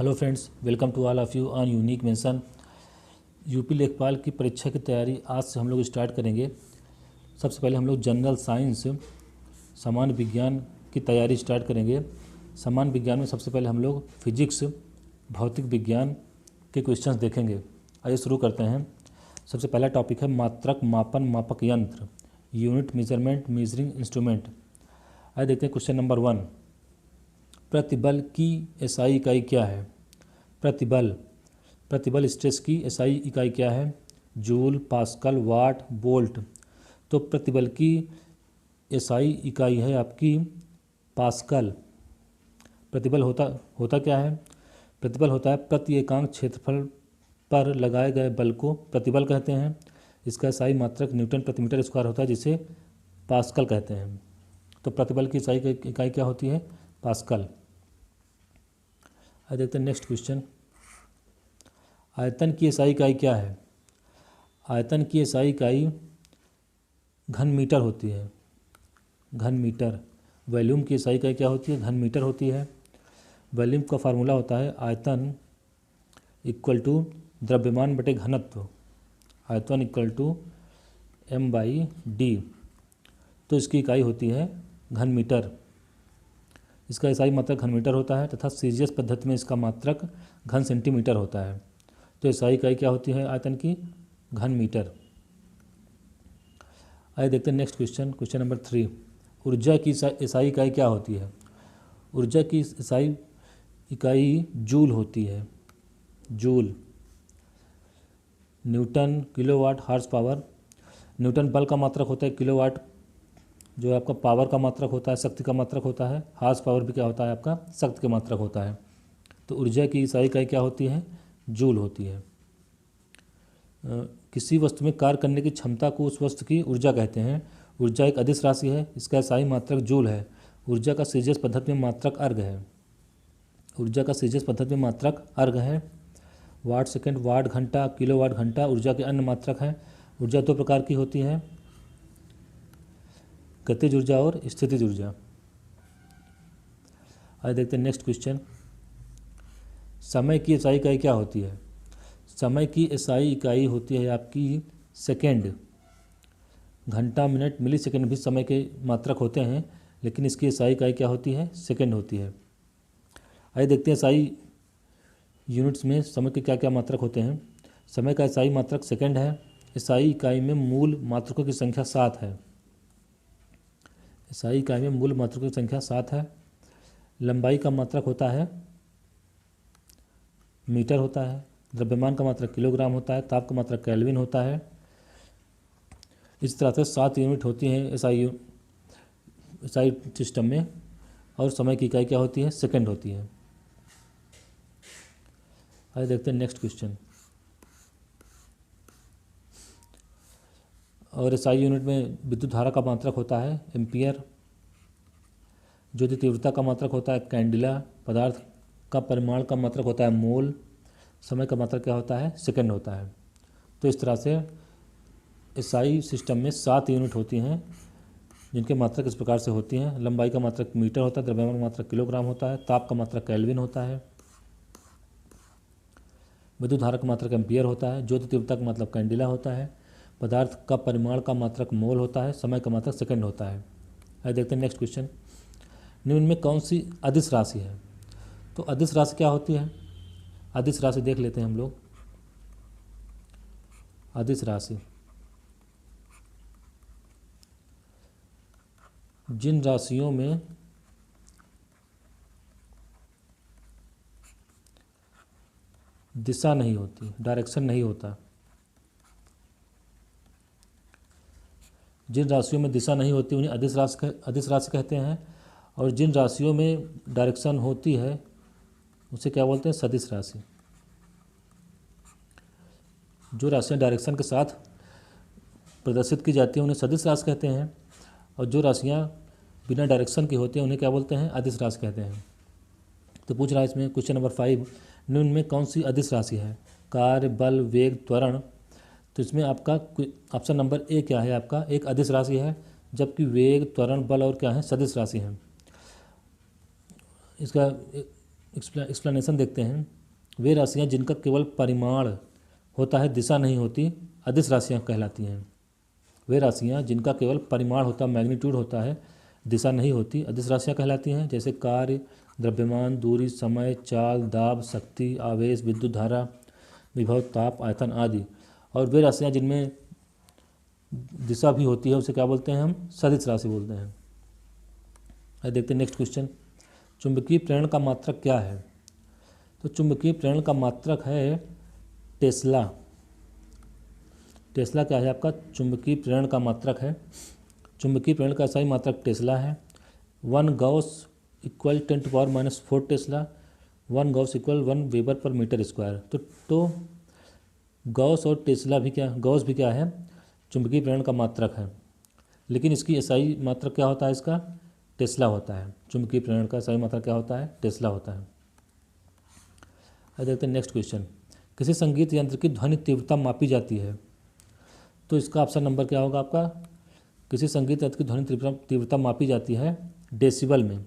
Hello friends, welcome to all of you on unique mention. UP लेखपाल की परीक्षा की तैयारी आज से हम लोग स्टार्ट करेंगे। सबसे पहले हम लोग जनरल साइंस सामान्य विज्ञान की तैयारी स्टार्ट करेंगे। सामान्य विज्ञान में सबसे पहले हम लोग फिजिक्स भौतिक विज्ञान के क्वेश्चंस देखेंगे। आइए शुरू करते हैं। सबसे पहला टॉपिक है मात्रक मापन मापक यंत्र, यूनिट मेजरमेंट मेजरिंग इंस्ट्रूमेंट। आइए देखते हैं क्वेश्चन नंबर 1। प्रतिबल की एसआई इकाई क्या है? प्रतिबल स्ट्रेस की एसआई इकाई क्या है? जूल, पास्कल, वाट, वोल्ट। तो प्रतिबल की एसआई इकाई है आपकी पास्कल। प्रतिबल होता क्या है? प्रतिबल होता है प्रति एकांक क्षेत्रफल पर लगाए गए बल को प्रतिबल कहते हैं। इसका एसआई मात्रक न्यूटन प्रति मीटर स्क्वायर होता है, जिसे पास्कल कहते हैं। तो प्रतिबल की एसआई इकाई क्या होती है? पास्कल। आइए देखते हैं नेक्स्ट क्वेश्चन। आयतन की एसआई इकाई क्या है? आयतन की एसआई इकाई घन मीटर होती है। घन मीटर। वॉल्यूम की एसआई इकाई क्या होती है? घन मीटर होती है। वॉल्यूम का फार्मूला होता है आयतन इक्वल टू द्रव्यमान बटे घनत्व। आयतन इक्वल टू m/d। तो इसकी इकाई होती है घन मीटर। इसका एसआई मात्रक घन मीटर होता है तथा सीजीएस पद्धति में इसका मात्रक घन सेंटीमीटर होता है। तो एसआई इकाई क्या होती है आयतन की? घन मीटर। आइए देखते हैं नेक्स्ट क्वेश्चन नंबर 3। ऊर्जा की एसआई इकाई क्या होती है? ऊर्जा की एसआई इकाई जूल होती है। Joule. Newton, kilowatt, horse power. Newton बल का मात्रक होता है, किलोवाट जो आपका पावर का मात्रक होता है, शक्ति का मात्रक होता है। हॉर्स पावर भी क्या होता है आपका? शक्ति का मात्रक होता है। तो ऊर्जा की एसआई इकाई क्या होती है? जूल होती है। किसी वस्तु में कार्य करने की क्षमता को उस वस्तु की ऊर्जा कहते हैं। ऊर्जा एक अदिश राशि है, इसका एसआई मात्रक जूल है। ऊर्जा का सीजीएस पद्धति में मात्रक अर्घ है। ऊर्जा का सीजीएस पद्धति में मात्रक अर्घ है। वाट सेकंड, वाट घंटा, किलोवाट घंटा ऊर्जा के अन्य मात्रक हैं। ऊर्जा दो प्रकार की होती है, गतिज ऊर्जा और स्थितिज ऊर्जा। आइए देखते हैं नेक्स्ट क्वेश्चन। समय की एसआई इकाई क्या होती है? समय की एसआई इकाई होती है आपकी सेकेंड। घंटा, मिनट, मिली सेकेंड भी समय के मात्रक होते हैं, लेकिन इसकी एसआई इकाई क्या होती है? सेकेंड होती है। आइए देखते हैं एसआई यूनिट्स में समय के क्या क्या मात्रक होते हैं। समय का एसआई मात्रक सेकेंड है। एसआई इकाई में मूल मात्रकों की संख्या 7 है। एसआई इकाई में मूल मात्रकों की संख्या 7 है। लंबाई का मात्रक होता है मीटर होता है। द्रव्यमान का मात्रक किलोग्राम होता है। ताप का मात्रक केल्विन होता है। इस तरह से 7 यूनिट होती हैं एसआई सिस्टम में, और समय की इकाई क्या होती है? सेकंड होती है। आइए देखते हैं नेक्स्ट क्वेश्चन। और एसआई यूनिट में विद्युत धारा का मात्रक होता है एम्पियर। ज्योति तीव्रता का मात्रक होता है कैंडिला। पदार्थ का परिमाण का मात्रक होता है मोल। समय का मात्रक क्या होता है? सेकंड होता है। तो इस तरह से एसआई सिस्टम में 7 यूनिट होती हैं, जिनके मात्रक इस प्रकार से होती हैं। लंबाई का मात्रक मीटर होता है। द्रव्यमान का मात्रक किलोग्राम होता है। ताप का मात्रक केल्विन होता है। विद्युत धारा का मात्रक एम्पियर होता है। ज्योति तीव्रता का मतलब कैंडिला होता है। पदार्थ का परिमाण का मात्रक मोल होता है। समय का मात्रक सेकंड होता है। आइए देखते हैं नेक्स्ट क्वेश्चन। निम्न में कौन सी अदिश राशि है? तो अदिश राशि क्या होती है? अदिश राशि देख लेते हैं हम लोग। अदिश राशि जिन राशियों में दिशा नहीं होती, डायरेक्शन नहीं होता, जिन राशियों में दिशा नहीं होती उन्हें अदिश राशि कहते हैं। और जिन राशियों में डायरेक्शन होती है उसे क्या बोलते हैं? सदिश राशि। जो राशियाँ डायरेक्शन के साथ प्रदर्शित की जाती हैं उन्हें सदिश राशि कहते हैं, और जो राशियाँ बिना डायरेक्शन की होती हैं उन्हें क्या बोलते हैं? अदिश राशि कहते हैं। तो पूछ रहा है इसमें क्वेश्चन नंबर 5, निम्न में कौन सी अदिश राशि है? कार्य, बल, वेग, त्वरण। तो इसमें आपका ऑप्शन नंबर ए क्या है? आपका एक अदिश राशि है, जबकि वेग, त्वरण, बल और क्या है? सदिश राशि है। इसका एक्सप्लेनेशन देखते हैं। वे राशियाँ जिनका केवल परिमाण होता है, दिशा नहीं होती, अदिश राशियाँ कहलाती हैं। वे राशियाँ जिनका केवल परिमाण होता, मैग्नीट्यूड होता है, दिशा नहीं होती, अदिश राशियाँ कहलाती हैं। जैसे कार्य, द्रव्यमान, दूरी, समय, चाल, दाब, शक्ति, आवेश, विद्युत धारा, विभव, ताप, आयतन आदि। और वे राशियाँ जिनमें दिशा भी होती है उसे क्या बोलते हैं हम? सदिश राशि बोलते हैं। अब देखते हैं नेक्स्ट क्वेश्चन। चुंबकीय प्रेरण का मात्रक क्या है? तो चुंबकीय प्रेरण का मात्रक है टेस्ला। टेस्ला क्या है आपका? चुंबकीय प्रेरण का मात्रक है। चुंबकीय प्रेरण का सही मात्रक टेस्ला है। 1 gauss equal 10⁻⁻4 tesla, 1 gauss equal 1 weber per metre square. तो गॉस और टेस्ला भी क्या, गॉस भी क्या है? चुंबकीय प्रेरण का मात्रक है, लेकिन इसकी सही मात्रक क्या होता है? इसका टेस्ला होता है। चुंबकीय प्रेरण का सही मात्रक क्या होता है? टेस्ला होता है। अब देखते हैं नेक्स्ट क्वेश्चन। किसी संगीत यंत्र की ध्वनि तीव्रता मापी जाती है, तो इसका ऑप्शन नंबर क्या होगा आपका? किसी संगीत यंत्र की ध्वनि तीव्रता मापी जाती है डेसिबल में।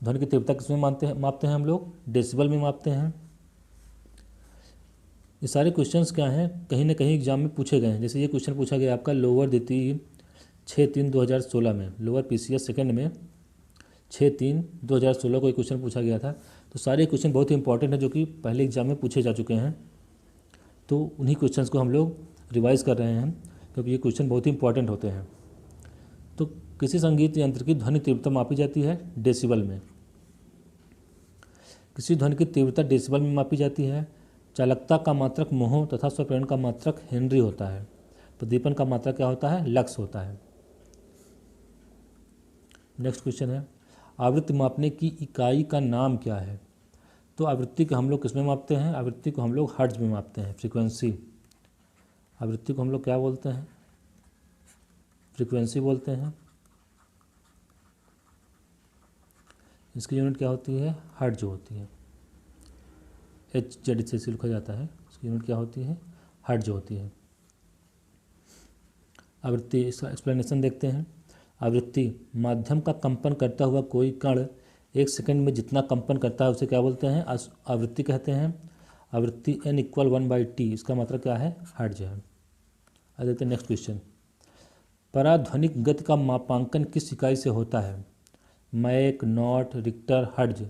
ध्वनि की तीव्रता किसमें मापते हैं हम लोग? डेसिबल में मापते हैं। ये सारे क्वेश्चंस क्या हैं, कहीं ना कहीं एग्जाम में पूछे गए हैं। जैसे ये क्वेश्चन पूछा गया आपका लोअर द्वितीय 6/3/2016 में, लोअर PCS सेकंड में 6/3/2016 को एक क्वेश्चन पूछा गया था। तो सारे क्वेश्चन बहुत ही इंपॉर्टेंट है जो कि पहले एग्जाम में पूछे जा चुके हैं। तो उन्हीं क्वेश्चंस को हम लोग रिवाइज कर रहे हैं, क्योंकि ये क्वेश्चन बहुत ही इंपॉर्टेंट होते हैं। तो किसी संगीत यंत्र की ध्वनि तीव्रता मापी जाती है डेसिबल में। किसी ध्वनि की तीव्रता डेसिबल में मापी जाती है। चालकता का मात्रक मोह तथा स्वप्रेरण का मात्रक हेनरी होता है। प्रदीपन का मात्रक क्या होता है? लक्स होता है। नेक्स्ट क्वेश्चन है, आवृत्ति मापने की इकाई का नाम क्या है? तो आवृत्ति को हम लोग किस में मापते हैं? आवृत्ति को हम लोग हर्ट्ज में मापते हैं, फ्रीक्वेंसी। आवृत्ति को हम लोग क्या बोलते हैं? फ्रीक्वेंसी बोलते हैं। इसकी यूनिट क्या होती है? हर्ट्ज होती है। HZ से लिखा जाता है। इसकी यूनिट क्या होती है? हर्ट्ज होती है। आवृत्ति, इसका एक्सप्लेनेशन देखते हैं। आवृत्ति, माध्यम का कंपन करता हुआ कोई कण 1 सेकंड में जितना कंपन करता है उसे क्या बोलते हैं? आवृत्ति कहते हैं। आवृत्ति n = 1/t, इसका मतलब क्या है? हर्ट्ज है। अब देखते हैं नेक्स्ट क्वेश्चन। पराध्वनिक गति का मापांकन किस इकाई से होता है? Mach, knot, Richter, hertz.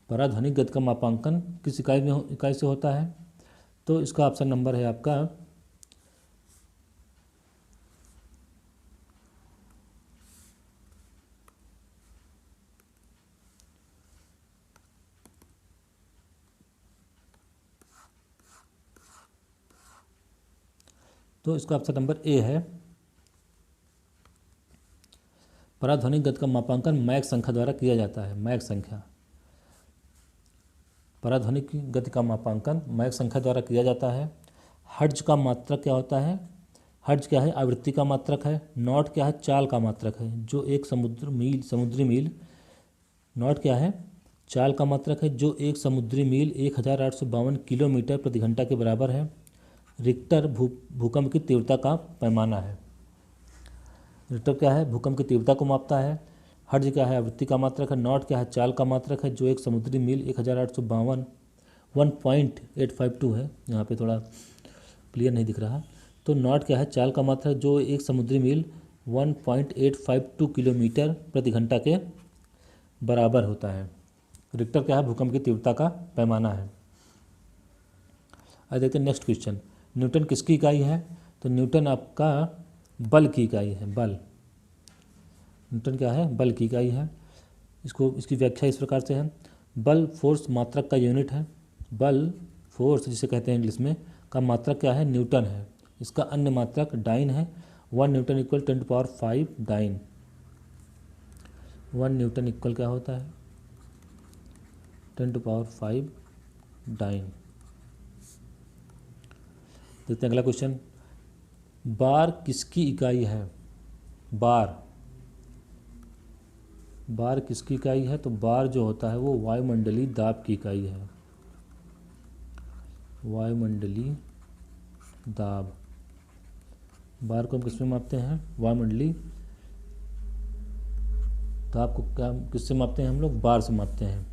पराध्वनिक गति का मापांकन किस इकाई से होता है? तो इसका ऑप्शन नंबर है आपका तो इसका ऑप्शन नंबर ए है। पराध्वनिक गति का मापांकन मैक संख्या द्वारा किया जाता है। मैक संख्या, पराध्वनिक गति का मापांकन मैक संख्या द्वारा किया जाता है। हर्ट्ज का मात्रक क्या होता है? हर्ट्ज क्या है? आवृत्ति का मात्रक है। नॉट क्या है? चाल का मात्रक है, जो एक समुद्री मील। नॉट क्या है? चाल का मात्रक है, जो एक समुद्री मील 1852 किलोमीटर प्रति घंटा के बराबर है। रिक्टर भूकंप की तीव्रता का पैमाना है। रिक्टर क्या है? भूकंप की तीव्रता को मापता है। हर्ट्ज क्या है? आवृत्ति का मात्रक है। नॉट क्या है? चाल का मात्रक है, जो एक समुद्री मील 1852 1.852 है। यहाँ पे थोड़ा क्लियर नहीं दिख रहा। तो नॉट क्या है? चाल का मात्रक, जो एक समुद्री मील 1.852 किलोमीटर प्रति घंटा के बराबर होता है। रिक्टर क्या है? भूकंप की तीव्रता का पैमाना है। अब देखते हैं नेक्स्ट क्वेश्चन। न्यूटन किसकी इकाई है? तो न्यूटन आपका बल की इकाई है। बल, न्यूटन क्या है? बल की इकाई है। इसकी व्याख्या इस प्रकार से है। बल फोर्स मात्रक का यूनिट है। बल फोर्स जिसे कहते हैं इंग्लिश में, का मात्रक क्या है? न्यूटन है। इसका अन्य मात्रक डाइन है। 1 newton equal 10⁵ dyne. 1 newton equal क्या होता है? 10⁵ डाइन। देखते हैं अगला क्वेश्चन। बार किसकी इकाई है? बार किसकी इकाई है? तो बार जो होता है वो वायुमंडलीय दाब की इकाई है। वायुमंडलीय दाब। बार को हम किस में मापते हैं? वायुमंडलीय दाब को क्या किससे मापते हैं हम लोग? बार से मापते हैं।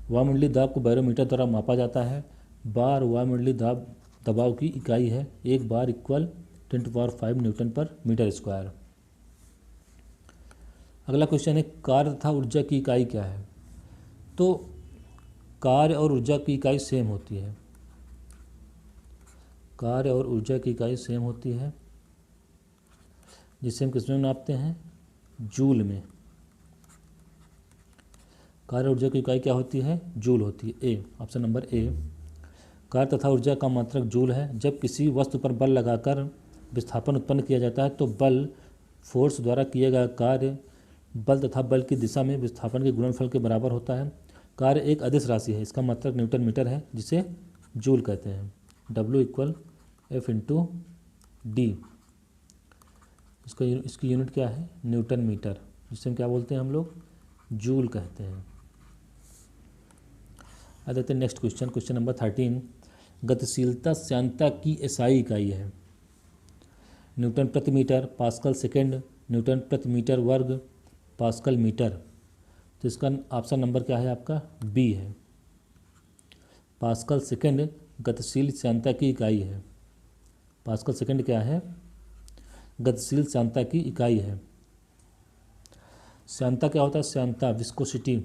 वायुमंडलीय दाब को बैरोमीटर द्वारा मापा जाता है। बार वायुमंडलीय दबाव की इकाई है। एक बार इक्वल 10⁵ न्यूटन पर मीटर स्क्वायर। अगला क्वेश्चन है कार्य तथा ऊर्जा की इकाई क्या है? तो कार्य और ऊर्जा की इकाई सेम होती है। कार्य और ऊर्जा की इकाई सेम होती है, जिसे हम किसमें नापते हैं? जूल में। कार्य ऊर्जा की इकाई क्या होती है? जूल होती है। ए, ऑप्शन नंबर ए। कार्य तथा ऊर्जा का मात्रक जूल है। जब किसी वस्तु पर बल लगाकर विस्थापन उत्पन्न किया जाता है तो बल फोर्स द्वारा किया गया कार्य बल तथा बल की दिशा में विस्थापन के गुणनफल के बराबर होता है। कार्य एक अदिश राशि है। इसका मात्रक न्यूटन मीटर है, जिसे जूल कहते हैं। W = F/d। इसकी यूनिट क्या है? न्यूटन मीटर, जिसे हम क्या बोलते हैं? हम लोग जूल कहते हैं। आ देखते हैं नेक्स्ट क्वेश्चन। Question number 13। गतिशीलता श्यानता की एसआई इकाई है। न्यूटन प्रति मीटर, पास्कल सेकेंड, न्यूटन प्रति मीटर वर्ग, पास्कल मीटर। तो इसका ऑप्शन नंबर क्या है आपका? बी है। पास्कल सेकेंड गतिशील श्यानता की इकाई है। पास्कल सेकेंड क्या है? गतिशील श्यानता की इकाई है। श्यानता क्या होता है? श्यानता विस्कोसिटी,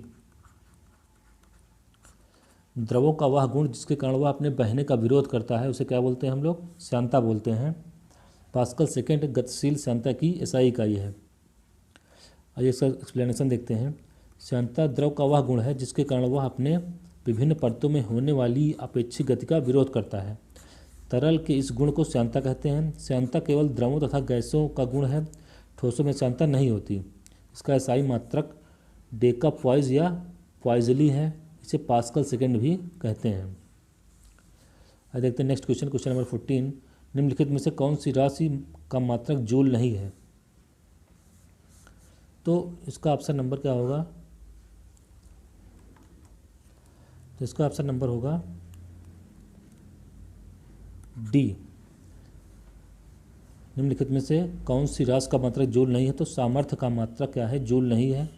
द्रवों का वह गुण जिसके कारण वह अपने बहने का विरोध करता है, उसे क्या बोलते हैं हम लोग? श्यानता बोलते हैं। पास्कल सेकेंड गतिशील श्यानता की एसआई इकाई है। आइए इसका एक्सप्लेनेशन देखते हैं। श्यानता द्रव का वह गुण है जिसके कारण वह अपने विभिन्न परतों में होने वाली अपेक्षित गति का विरोध करता है। तरल के इस गुण को श्यानता कहते हैं। श्यानता केवल द्रवों तथा गैसों का गुण है, ठोसों में श्यानता नहीं होती। इसका एसआई मात्रक डेका पॉइज या पॉइजली है। इसे पास्कल सेकेंड भी कहते हैं। अब देखते हैं नेक्स्ट क्वेश्चन। Question number 14। निम्नलिखित में से कौन सी राशि का मात्रक जूल नहीं है? तो इसका ऑप्शन नंबर क्या होगा? तो इसका ऑप्शन नंबर होगा डी। निम्नलिखित में से कौन सी राशि का मात्रक जूल नहीं है? तो सामर्थ्य का मात्रक क्या है? जूल नहीं है।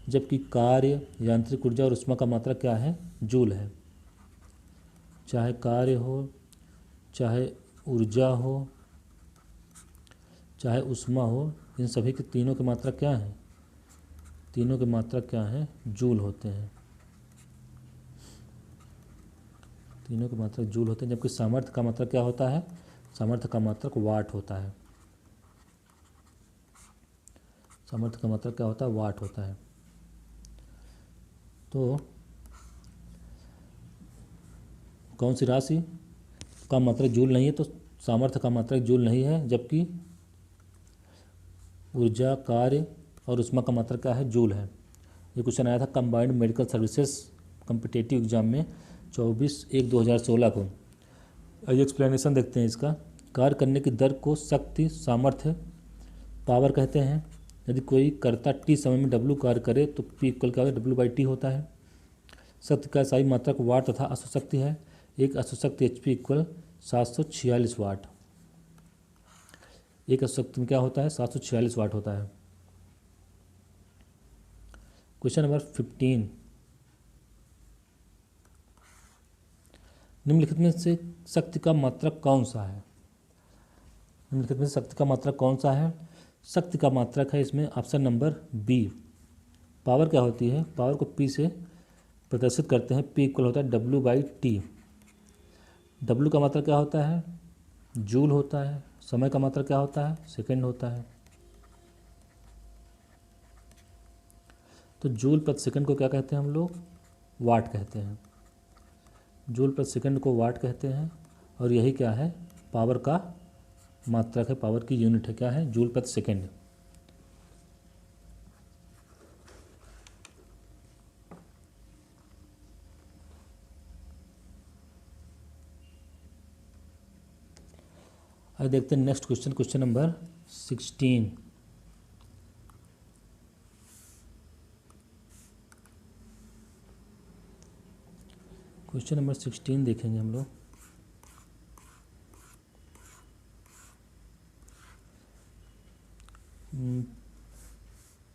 जबकि कार्य, यांत्रिक ऊर्जा और ऊष्मा का मात्रक क्या है? जूल है। चाहे कार्य हो, चाहे ऊर्जा हो, चाहे ऊष्मा हो, इन सभी के तीनों के मात्रक क्या हैं? तीनों के मात्रक क्या हैं? जूल होते हैं। तीनों के मात्रक जूल होते हैं। जबकि सामर्थ्य का मात्रक क्या होता है? सामर्थ्य का मात्रक वाट होता है। सामर्थ्य का मात्रक क्या होता है? वाट होता है। तो कौन सी राशि का मात्रक जूल नहीं है? तो सामर्थ्य का मात्रक जूल नहीं है। जबकि ऊर्जा, कार्य और ऊष्मा का मात्रक क्या है? जूल है। ये क्वेश्चन आया था combined medical services competitive exam में 24/1/2016 को। आइए एक्सप्लेनेशन देखते हैं इसका। कार्य करने की दर को शक्ति, सामर्थ्य, पावर कहते हैं। यदि कोई कर्ता टी समय में W कार्य करे तो P इक्वल क्या होगा? W/T होता है। शक्ति का एसआई मात्रक वाट तथा अश्वशक्ति है। एक अश्वशक्ति HP = 746 वाट। एक अश्वशक्ति में क्या होता है? 746 वाट होता है। Question number 15। निम्नलिखित में से शक्ति का मात्रक कौन सा है? निम्नलिखित में शक्ति का मात्रक कौन सा है? शक्ति का मात्रक है इसमें ऑप्शन नंबर बी। पावर क्या होती है? पावर को P से प्रदर्शित करते हैं। P इक्वल होता है W/T। W का मात्रक क्या होता है? जूल होता है। समय का मात्रक क्या होता है? सेकेंड होता है। तो जूल प्रति सेकंड को क्या कहते हैं हम लोग? वाट कहते हैं। जूल प्रति सेकंड को वाट कहते हैं। और यही क्या है? पावर का मात्रक है, पावर की यूनिट है। क्या है? जूल प्रति सेकंड। अब देखते हैं next question. Question number 16। Question number 16 देखेंगे हम लोग।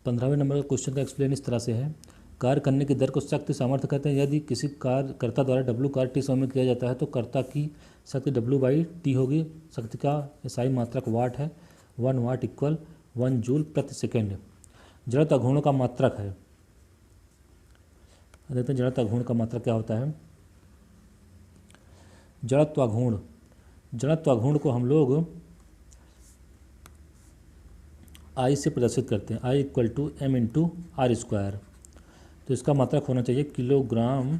15वें नंबर का क्वेश्चन का एक्सप्लेन इस तरह से है, कार्य करने की दर को शक्ति सामर्थ्य कहते हैं। यदि किसी कर्ता द्वारा डब्ल्यू कार्य टी समय में किया जाता है तो कर्ता की शक्ति डब्ल्यू बाई टी होगी। शक्ति का एसआई मात्रक वाट है, 1 वाट इक्वल 1 जूल प्रति सेकेंड। जड़त्व घूर्णन का मात्रक है, देखते हैं जड़त्व घूर्णन का मात्रक क्या होता है। जड़त्व घूर्णन को हम लोग आई से प्रदर्शित करते हैं, I equal to M into R square. तो इसका मात्रक होना चाहिए किलोग्राम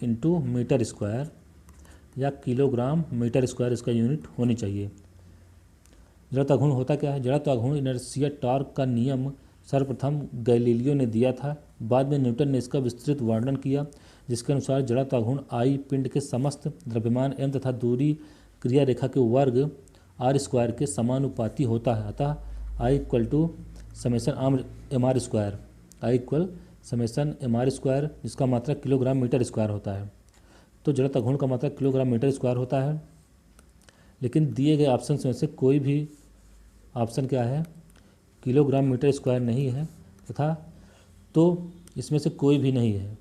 इंटू मीटर स्क्वायर या किलोग्राम मीटर स्क्वायर, इसका यूनिट होनी चाहिए। जड़त्व घूर्णन होता क्या है? जड़त्व घूर्णन इनर्शिया टॉर्क का नियम सर्वप्रथम गैलीलियो ने दिया था, बाद में न्यूटन ने इसका विस्तृत वर्णन किया, जिसके अनुसार जड़त्व घूर्णन आई पिंड के समस्त द्रव्यमान एम तथा दूरी क्रिया रेखा के वर्ग आर स्क्वायर के समानुपाती होता है। अतः I equal to summation M R square, I equal summation M R square, जिसका मात्रक किलोग्राम मीटर स्क्वायर होता है। तो जड़त्व घूर्णन का मात्रक किलोग्राम मीटर स्क्वायर होता है, लेकिन दिए गए ऑप्शन में से कोई भी ऑप्शन क्या है, किलोग्राम मीटर स्क्वायर नहीं है तथा तो इसमें से कोई भी नहीं है।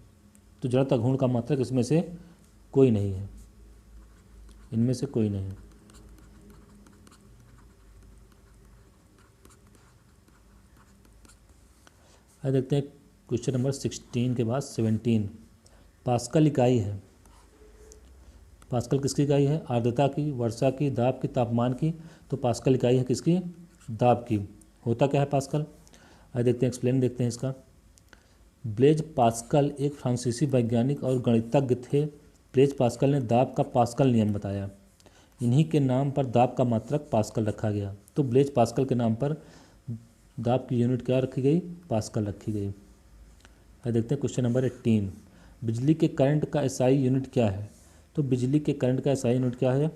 तो जड़त्व घूर्णन का मात्रक इसमें से कोई नहीं है, इनमें से कोई नहीं। अब देखते हैं क्वेश्चन नंबर 16 के बाद 17। पास्कल इकाई है। पास्कल किसकी इकाई है? आर्द्रता की, वर्षा की, दाब की, तापमान की। तो पास्कल इकाई है किसकी? दाब की। होता क्या है पास्कल? आइए देखते हैं, एक्सप्लेन देखते हैं इसका। ब्लेज पास्कल एक फ्रांसीसी वैज्ञानिक और गणितज्ञ थे। ब्लेज पास्कल ने दाब का पास्कल नियम बताया। इन्हीं के नाम पर दाब का मात्रक पास्कल रखा गया। तो ब्लेज पास्कल के नाम पर दाब की यूनिट क्या रखी गई? पास्कल रखी गई। आइए देखते हैं क्वेश्चन नंबर 18। बिजली के करंट का एसआई यूनिट क्या है? तो बिजली के करंट का एसआई यूनिट क्या है?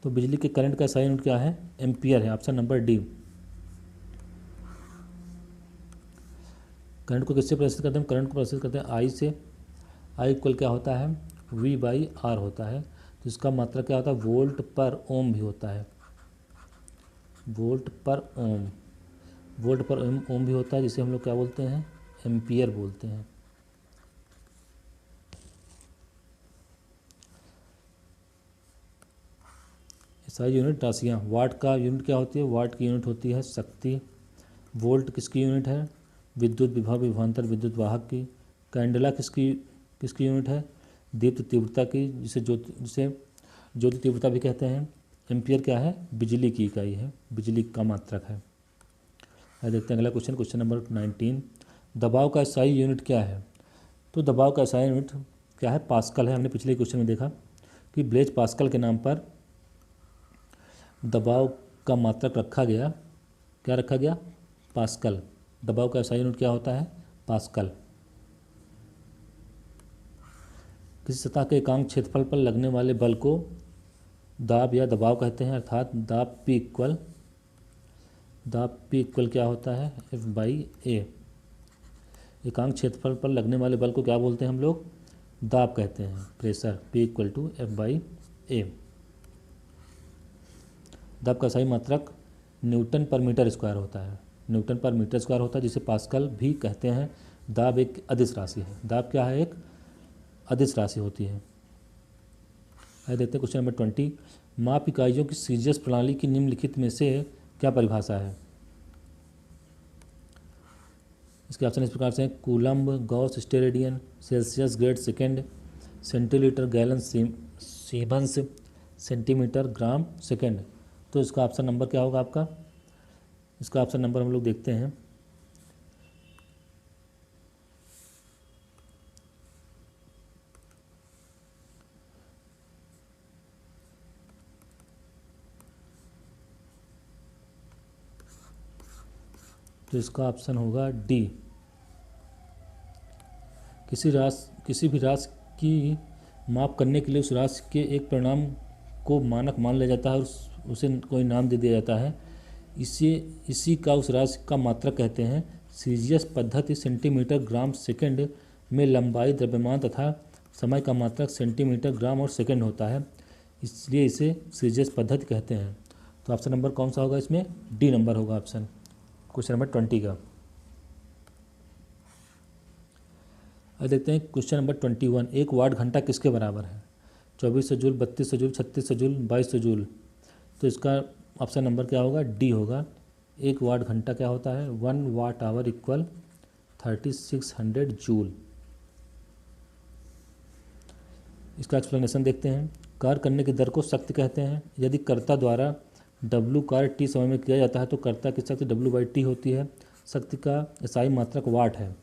तो बिजली के करंट का एसआई यूनिट क्या है? एम्पियर है, ऑप्शन नंबर डी। करंट को किससे प्रदर्शित करते हैं? करंट को प्रदर्शित करते हैं आई से। आई इक्वल क्या होता है? वी बाई आर होता है। तो इसका मात्रा क्या होता है? वोल्ट पर ओम भी होता है, वोल्ट पर ओम। वोल्ट पर ओम भी होता है, जिसे हम लोग क्या बोलते हैं? एम्पियर बोलते हैं। SI unit राशियाँ। वाट का यूनिट क्या होती है? वाट की यूनिट होती है शक्ति। वोल्ट किसकी यूनिट है? विद्युत विभव विभवांतर विद्युत वाहक की। कैंडेला किसकी यूनिट है? दीप्त तीव्रता की, जिसे ज्योति तीव्रता भी कहते हैं। एम्पियर क्या है? बिजली की इकाई है, बिजली का मात्रक है। आइए देखते हैं अगला क्वेश्चन, क्वेश्चन नंबर 19। दबाव का एसआई यूनिट क्या है? तो दबाव का एसआई यूनिट क्या है? पास्कल है। हमने पिछले क्वेश्चन में देखा कि ब्लेज पास्कल के नाम पर दबाव का मात्रक रखा गया। क्या रखा गया? पास्कल। दबाव का एसआई यूनिट क्या होता है? पास्कल। किसी सतह के एकांक क्षेत्रफल पर लगने वाले बल को दाब या दबाव कहते हैं, अर्थात दाब P इक्वल क्या होता है? F बाई ए। एकांक क्षेत्रफल पर लगने वाले बल को क्या बोलते हैं हम लोग? दाब कहते हैं, pressure. P equal to F by A. दाब का सही मात्रक न्यूटन पर मीटर स्क्वायर होता है, न्यूटन पर मीटर स्क्वायर होता है, जिसे पास्कल भी कहते हैं। दाब एक अदिश राशि है। दाब क्या है? एक अदिश राशि होती है। आइए देखते हैं क्वेश्चन नंबर 20। माप इकाइयों की सीजीएस प्रणाली की निम्नलिखित में से क्या परिभाषा है? इसके ऑप्शन इस प्रकार से हैं: coulomb, Gauss, steradian, Celsius grade second, centilitre, gallon, Siemens, centimetre, gram second. तो इसका ऑप्शन नंबर क्या होगा आपका? इसका ऑप्शन नंबर हम लोग देखते हैं। तो इसका ऑप्शन होगा डी। किसी भी राशि की माप करने के लिए उस राशि के एक परिणाम को मानक मान लिया जाता है और उसे कोई नाम दे दिया जाता है। इसी का उस राशि का मात्रक कहते हैं। सीजीएस पद्धति सेंटीमीटर, ग्राम, सेकंड में लंबाई, द्रव्यमान तथा समय का मात्रक सेंटीमीटर, ग्राम और सेकंड होता है, इसलिए इसे सीजीएस पद्धति कहते हैं। तो ऑप्शन नंबर कौन सा होगा इसमें? डी नंबर होगा ऑप्शन। क्वेश्चन नंबर 20 का। अब देखते हैं क्वेश्चन नंबर 21। एक वाट घंटा किसके बराबर है? 24 जूल, 32 जूल, 36 जूल, 22 जूल। तो इसका ऑप्शन नंबर क्या होगा? डी होगा। एक वाट घंटा क्या होता है? 1 वाट आवर इक्वल 3600 जूल। इसका एक्सप्लेनेशन देखते हैं। कार्य करने की दर को शक्ति कहते हैं। यदि कर्ता द्वारा W कार्य टी समय में किया जाता है तो कर्ता की शक्ति W/T होती है। शक्ति का SI मात्रक वाट है।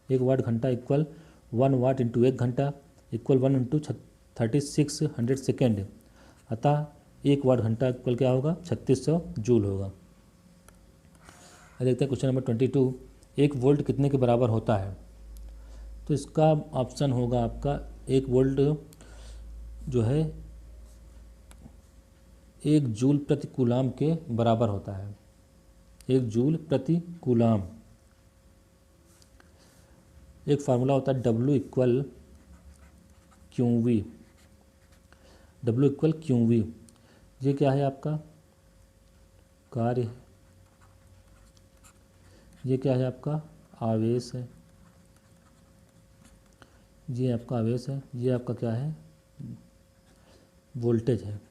एक वाट घंटा इक्वल 1 वाट इंटू 1 घंटा इक्वल 1 इंटू 3600 सेकेंड। अतः एक वाट घंटा इक्वल क्या होगा? 3600 जूल होगा। अब देखते हैं क्वेश्चन नंबर 22। एक वोल्ट कितने के बराबर होता है? तो इसका ऑप्शन होगा आपका, एक वोल्ट जो है 1 जूल प्रति कूलाम के बराबर होता है। 1 जूल प्रति कूलाम। एक फार्मूला होता है W equal QV। W equal QV। ये क्या है? आपका कार्य है। ये क्या है? आपका आवेश है। ये आपका आवेश है। ये आपका क्या है? वोल्टेज है।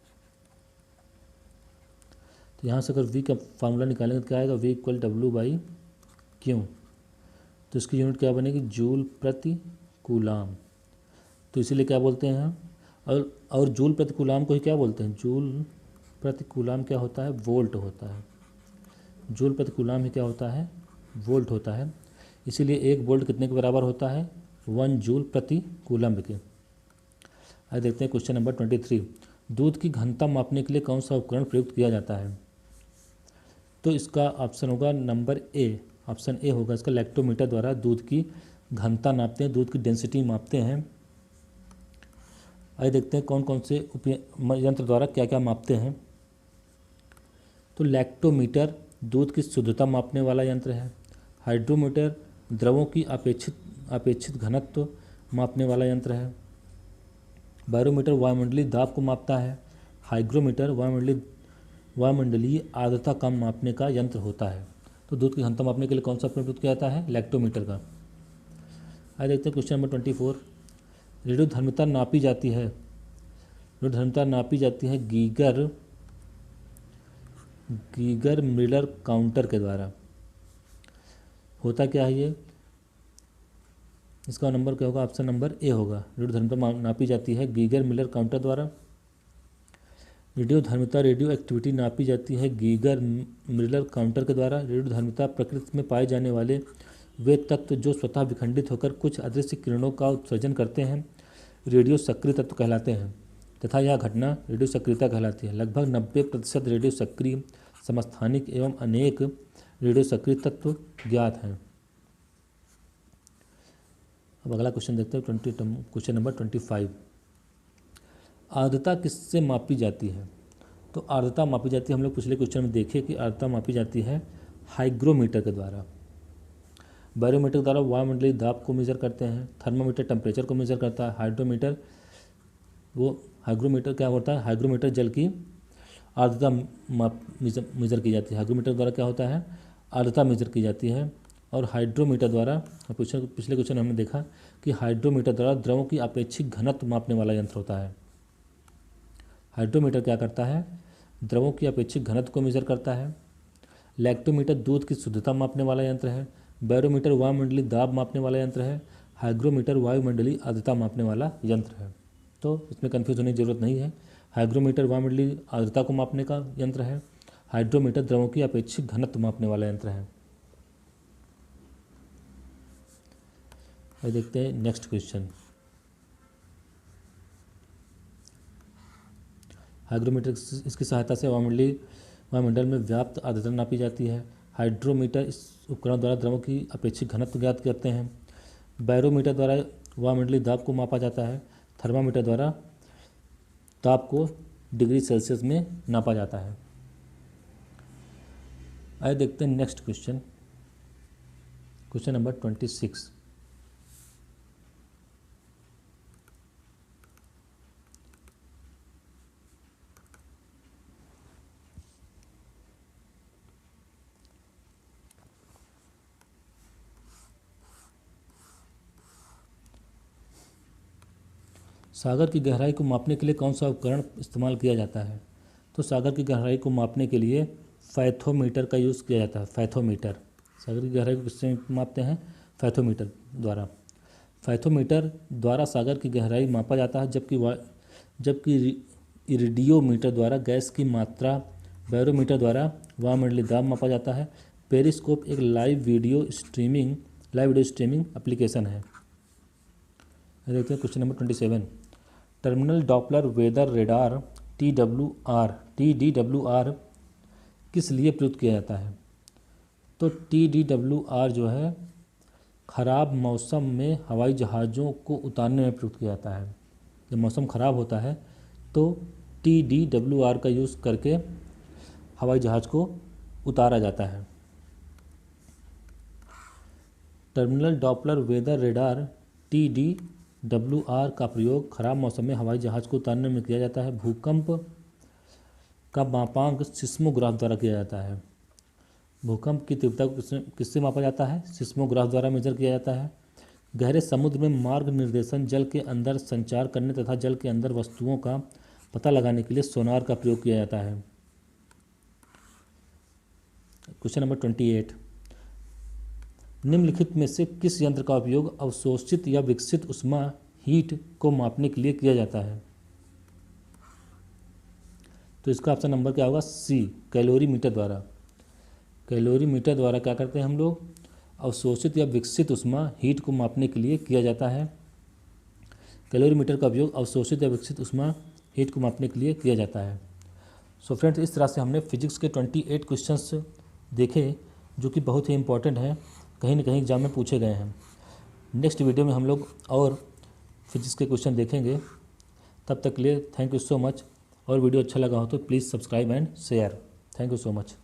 तो यहाँ से अगर V का फार्मूला निकालेंगे तो क्या आएगा? V equal W/Q। तो इसकी यूनिट क्या बनेगी? जूल प्रति कूलाम। तो इसीलिए क्या बोलते हैं हम? और जूल प्रति कूलाम को ही क्या बोलते हैं? जूल प्रति कूलाम क्या होता है? वोल्ट होता है। जूल प्रति कूलाम ही क्या होता है? वोल्ट होता है। इसीलिए एक वोल्ट कितने के बराबर होता है? 1 जूल प्रति कूलम्ब के। आइए देखते हैं क्वेश्चन नंबर 23। दूध की घनता मापने के लिए कौन सा उपकरण प्रयुक्त किया जाता है? तो इसका ऑप्शन होगा नंबर ए। ऑप्शन ए होगा इसका। लैक्टोमीटर द्वारा दूध की घनता नापते हैं, दूध की डेंसिटी मापते हैं। आइए देखते हैं कौन कौन से यंत्र द्वारा क्या क्या मापते हैं। तो लैक्टोमीटर दूध की शुद्धता मापने वाला यंत्र है। हाइड्रोमीटर द्रवों की अपेक्षित घनत्व मापने वाला यंत्र है। बैरोमीटर वायुमंडलीय दाब को मापता है। हाइग्रोमीटर वायुमंडलीय आर्द्रता का मापने का यंत्र होता है। तो दूध की घनता मापने के लिए कौन सा प्रयुक्त किया जाता है? लैक्टोमीटर का। आइए देखते हैं क्वेश्चन नंबर 24। रेडियोधर्मिता नापी जाती है। रेडियोधर्मिता नापी जाती है गीगर मिलर काउंटर के द्वारा। होता क्या है ये? इसका नंबर क्या होगा? ऑप्शन नंबर ए होगा। रेडियोधर्मिता नापी जाती है गीगर मिलर काउंटर द्वारा। रेडियोधर्मिता रेडियो एक्टिविटी नापी जाती है गीगर मिलर काउंटर के द्वारा। रेडियोधर्मिता प्रकृति में पाए जाने वाले वे तत्व जो स्वतः विखंडित होकर कुछ अदृश्य किरणों का उत्सर्जन करते हैं रेडियो सक्रिय तत्व कहलाते हैं तथा यह घटना रेडियो सक्रियता कहलाती है। लगभग 90% रेडियो सक्रिय, समस्थानिक एवं अनेक रेडियो सक्रिय तत्व ज्ञात हैं। अब अगला क्वेश्चन देखते हैं। Question number 25। आर्द्रता किससे मापी जाती है? तो आर्द्रता मापी जाती है, हम लोग पिछले क्वेश्चन में देखे कि आर्द्रता मापी जाती है हाइग्रोमीटर के द्वारा। बैरोमीटर के द्वारा वायुमंडलीय दाब को मेजर करते हैं। थर्मामीटर टेम्परेचर को मेजर करता है। हाइग्रोमीटर क्या होता है? हाइग्रोमीटर जल की आर्द्रता मेजर की जाती है। हाइग्रोमीटर द्वारा क्या होता है? आर्द्रता मेजर की जाती है। और हाइड्रोमीटर द्वारा पिछले क्वेश्चन में हमने देखा कि हाइड्रोमीटर द्वारा द्रवों की अपेक्षित घनत्व मापने वाला यंत्र होता है। हाइड्रोमीटर क्या करता है? द्रवों की अपेक्षित घनत्व को मेजर करता है। लैक्टोमीटर दूध की शुद्धता मापने वाला यंत्र है। बैरोमीटर वायुमंडलीय दाब मापने वाला यंत्र है। हाइग्रोमीटर वायुमंडलीय आर्द्रता मापने वाला यंत्र है। तो इसमें कन्फ्यूज होने की जरूरत नहीं है। हाइग्रोमीटर वायुमंडलीय आर्द्रता को मापने का यंत्र है। हाइड्रोमीटर द्रवों की अपेक्षित घनत्व मापने वाला यंत्र है। देखते हैं नेक्स्ट क्वेश्चन। हाइग्रोमीटर इसकी सहायता से वायुमंडल में व्याप्त आर्द्रता नापी जाती है। हाइड्रोमीटर इस उपकरण द्वारा द्रवों की अपेक्षित घनत्व ज्ञात करते हैं। बैरोमीटर द्वारा वायुमंडलीय दाब को मापा जाता है। थर्मामीटर द्वारा ताप को डिग्री सेल्सियस में नापा जाता है। आइए देखते हैं नेक्स्ट क्वेश्चन। Question number 26। सागर की गहराई को मापने के लिए कौन सा उपकरण इस्तेमाल किया जाता है? तो सागर की गहराई को मापने के लिए फैथोमीटर का यूज़ किया जाता है। फैथोमीटर, सागर की गहराई को किससे मापते हैं? फैथोमीटर द्वारा। फैथोमीटर द्वारा सागर की गहराई मापा जाता है, जबकि इरिडियोमीटर द्वारा गैस की मात्रा, बैरोमीटर द्वारा वायुमंडलीय दाब मापा जाता है। पेरिस्कोप एक लाइव वीडियो स्ट्रीमिंग एप्लीकेशन है। देखते हैं question number 27। Terminal Doppler weather radar TDWR किस लिए प्रयुक्त किया जाता है? तो TDWR जो है ख़राब मौसम में हवाई जहाज़ों को उतारने में प्रयुक्त किया जाता है। जब मौसम ख़राब होता है तो TDWR का यूज़ करके हवाई जहाज़ को उतारा जाता है। Terminal Doppler weather radar TDWR का प्रयोग खराब मौसम में हवाई जहाज़ को उतारने में किया जाता है। भूकंप का मापांक सिस्मोग्राफ द्वारा किया जाता है। भूकंप की तीव्रता को किससे मापा जाता है? सिस्मोग्राफ द्वारा मेजर किया जाता है। गहरे समुद्र में मार्ग निर्देशन, जल के अंदर संचार करने तथा जल के अंदर वस्तुओं का पता लगाने के लिए सोनार का प्रयोग किया जाता है। Question number 28। निम्नलिखित में से किस यंत्र का उपयोग अवशोषित या विकसित उष्मा हीट को मापने के लिए किया जाता है? तो इसका ऑप्शन नंबर क्या होगा? सी, कैलोरीमीटर द्वारा। कैलोरीमीटर द्वारा क्या करते हैं हम लोग? अवशोषित या विकसित उष्मा हीट को मापने के लिए किया जाता है। कैलोरीमीटर का उपयोग अवशोषित या विकसित उष्मा हीट को मापने के लिए किया जाता है। सो फ्रेंड्स, इस तरह से हमने फिजिक्स के 28 क्वेश्चंस देखे जो कि बहुत ही इंपॉर्टेंट हैं, कहीं ना कहीं एग्जाम में पूछे गए हैं। नेक्स्ट वीडियो में हम लोग और फिजिक्स के क्वेश्चन देखेंगे। तब तक के लिए थैंक यू सो मच। और वीडियो अच्छा लगा हो तो please subscribe and share. Thank you so much.